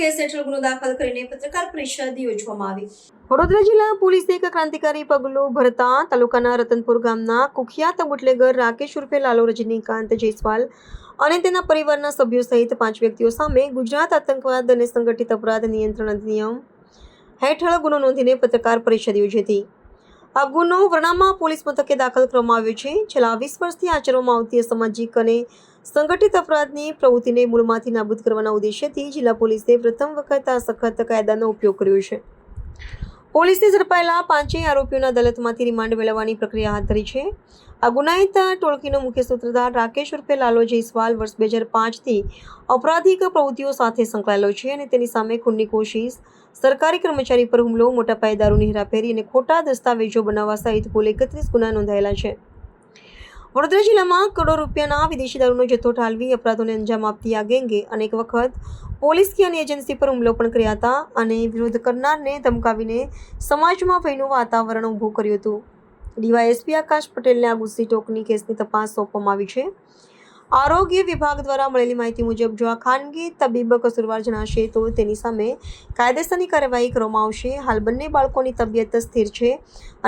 Case હેઠળ ગુનો દાખલ કરીને પત્રકાર પરિષદ યોજવામાં આવી। વડોદરા જિલ્લા પોલીસે એક ક્રાંતિકારી પગલું ભરતા તાલુકાના રતનપુર ગામના કુખ્યાત બુટલેગર રાકેશ ઉર્ફે લાલો રજનીકાંત જયસ્વાલ અને તેના પરિવારના સભ્યો સહિત 5 વ્યક્તિઓ સામે ગુજરાત આતંકવાદ અને સંગઠિત અપરાધ નિયંત્રણ અધિનિયમ હેઠળ ગુનો નોંધીને પત્રકાર પરિષદ યોજી હતી। આ ગુનો વરણામા પોલીસ મથકે દાખલ કરવામાં આવ્યો છે। છેલ્લા 20 વર્ષથી આચરવામાં આવતી અસામાજિક અને સંગઠિત અપરાધની પ્રવૃત્તિને મૂળમાંથી નાબૂદ કરવાના ઉદ્દેશ્યથી જિલ્લા પોલીસે પ્રથમ વખત આ સખત કાયદાનો ઉપયોગ કર્યો છે। પોલીસે ઝડપાયેલા 5 આરોપીઓના અદાલતમાંથી રિમાન્ડ મેળવવાની પ્રક્રિયા હાથ ધરી છે। આ ગુનાહિત ટોળકીનો મુખ્ય સૂત્રધાર રાકેશ ઉર્ફે લાલો જયસ્વાલ વર્ષ 2005થી અપરાધિક પ્રવૃત્તિઓ સાથે સંકળાયેલો છે અને તેની સામે ખૂનની કોશિશ, સરકારી કર્મચારી પર હુમલો, મોટા પાયે દારૂની હેરાફેરી અને ખોટા દસ્તાવેજો બનાવવા સહિત કુલ 31 ગુના નોંધાયેલા છે। વડોદરા જિલ્લામાં કરોડો રૂપિયાના વિદેશી દારૂનો જથ્થો ઠાલવી અપરાધોને અંજામ આપતી આ ગેંગે અનેક વખત પોલીસ કે અન્ય એજન્સી પર હુમલો પણ કર્યા હતા અને વિરોધ કરનારને ધમકાવીને સમાજમાં ભયનું વાતાવરણ ઊભું કર્યું હતું। ડીવાયએસપી આકાશ પટેલને આ ગુસ્સી ટોકની કેસની તપાસ સોંપવામાં આવી છે। આરોગ્ય વિભાગ દ્વારા મળેલી માહિતી મુજબ જો આ ખાનગી તબીબ કસૂરવાર જણાશે તો તેની સામે કાયદેસરની કાર્યવાહી કરવામાં આવશે। હાલ બંને બાળકોની તબિયત સ્થિર છે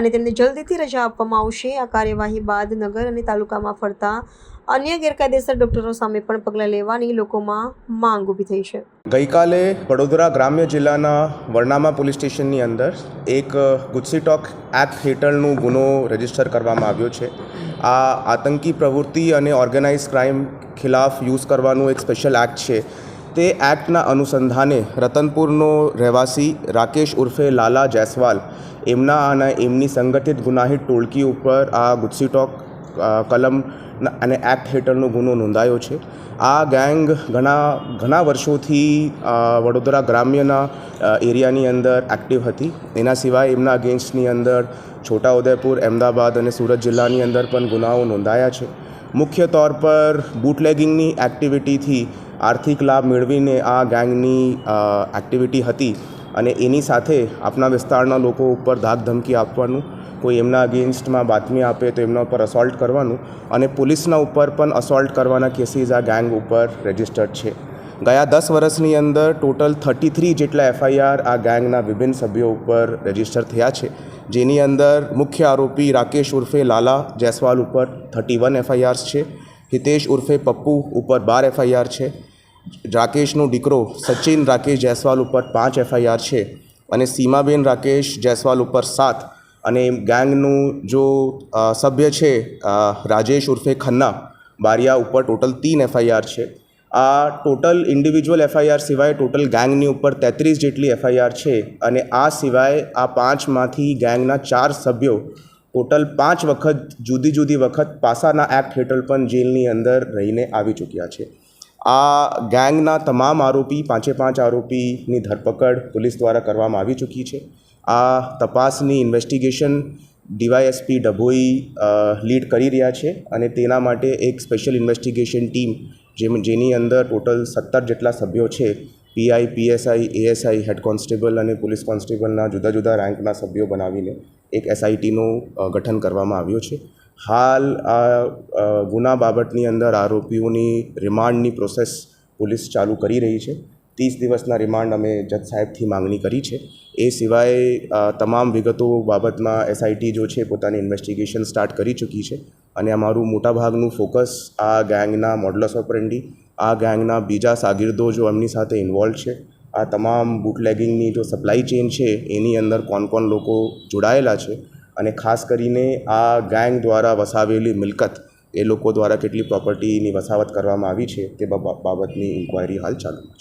અને તેમને જલ્દીથી રજા આપવામાં આવશે। આ કાર્યવાહી બાદ નગર અને તાલુકામાં ફરતા અન્ય ગેરકાયદેસર ડોક્ટરો સામે પણ પગલાં લેવાની લોકોમાં માંગ ઊભી થઈ છે। ગઈકાલે વડોદરા ગ્રામ્ય જિલ્લાના વરણામા પોલીસ સ્ટેશનની અંદર એક ગુસ્સી ટોક એક્ટ હેઠળનો ગુનો રજીસ્ટર કરવામાં આવ્યો છે। આ આતંકી પ્રવૃત્તિ અને ઓર્ગેનાઇઝ ક્રાઇમ ખિલાફ યુઝ કરવાનું એક સ્પેશિયલ એક્ટ છે। તે એક્ટના અનુસંધાને રતનપુરનો રહેવાસી રાકેશ ઉર્ફે લાલા જયસ્વાલ એમના અને એમની સંગઠિત ગુનાહિત ટોળકી ઉપર આ ગુસ્સી ટોક કલમ અને એક્ટ હેઠળનો ગુનો નોંધાયો છે। આ ગેંગ ઘણા વર્ષોથી વડોદરા ગ્રામ્યના એરિયાની અંદર એક્ટિવ હતી। એના સિવાય એમના અગેન્સ્ટની અંદર છોટાઉદેપુર, અમદાવાદ અને સુરત જિલ્લાની અંદર પણ ગુનાઓ નોંધાયા છે। મુખ્ય તौर પર બૂટલેગિંગની એક્ટિવિટીથી આર્થિક લાભ મેળવીને આ ગેંગની એક્ટિવિટી હતી અને એની સાથે આપણા વિસ્તારના લોકો ઉપર ધાકધમકી આપવાનું, કોઈ એમના અગેન્સ્ટમાં બાતમી આપે તો એમના ઉપર અસોલ્ટ કરવાનું અને પોલીસના ઉપર પણ અસોલ્ટ કરવાના કેસીસ આ ગેંગ ઉપર રજિસ્ટર્ડ છે। ગયા 10 વર્ષની અંદર ટોટલ 33 જેટલા એફઆઈઆર આ ગેંગના વિભિન્ન સભ્યો ઉપર રજિસ્ટર થયા છે, જેની અંદર મુખ્ય આરોપી રાકેશ ઉર્ફે લાલા જયસ્વાલ ઉપર 31 એફઆઈઆર્સ છે, હિતેશ ઉર્ફે પપ્પુ ઉપર 12 એફઆઈઆર છે, રાકેશનો દીકરો સચિન રાકેશ જયસ્વાલ ઉપર 5 એફઆઈઆર છે અને સીમાબેન રાકેશ જયસ્વાલ ઉપર 7 અને ગેંગનું જો સભ્ય છે રાજેશ ઉર્ફે ખન્ના બારિયા ઉપર ટોટલ 3 એફઆઈઆર છે। આ ટોટલ ઇન્ડિવિજ્યુઅલ એફઆઈઆર સિવાય ટોટલ ગેંગની ઉપર 33 જેટલી એફઆઈઆર છે અને આ સિવાય આ 5માંથી ગેંગના 4 સભ્યો ટોટલ 5 વખત જુદી જુદી વખત પાસાના એક્ટ હેઠળ પણ જેલની અંદર રહીને આવી ચૂક્યા છે। આ ગેંગના તમામ આરોપી 5 આરોપીની ધરપકડ પોલીસ દ્વારા કરવામાં આવી ચૂકી છે। આ તપાસની ઇન્વેસ્ટિગેશન ડીવાયએસપી ડભોઈ લીડ કરી રહ્યા છે અને તેના માટે એક સ્પેશિયલ ઇન્વેસ્ટિગેશન ટીમ જેની અંદર ટોટલ 17 જેટલા સભ્યો છે, PI, PSI, ASI, head constable અને પોલીસ કોન્સ્ટેબલના જુદા જુદા રેન્કના સભ્યો બનાવીને એક એસઆઈટીનું ગઠન કરવામાં આવ્યું છે। હાલ આ ગુના બાબતની અંદર આરોપીઓની રિમાન્ડની પ્રોસેસ પોલીસ ચાલુ કરી રહી છે। 30 દિવસના રિમાન્ડ અમે જજ સાહેબથી માંગણી કરી છે। એ સિવાય તમામ વિગતો બાબતમાં એસઆઈટી જો છે પોતાની ઇન્વેસ્ટિગેશન સ્ટાર્ટ કરી ચૂકી છે અને અમારું મોટાભાગનું ફોકસ આ ગેંગના મોડલસ ઓપરેન્ડી, આ ગેંગના બીજા સાગીરદો જો એમની સાથે ઇન્વોલ્વ છે, આ તમામ બૂટલેગિંગની જો સપ્લાય ચેઇન છે એની અંદર કોણ લોકો જોડાયેલા છે અને ખાસ કરીને આ ગેંગ દ્વારા વસાવેલી મિલકત, એ લોકો દ્વારા કેટલી પ્રોપર્ટીની વસાવટ કરવામાં આવી છે તે બાબતની ઇન્ક્વાયરી હાલ ચાલુ છે।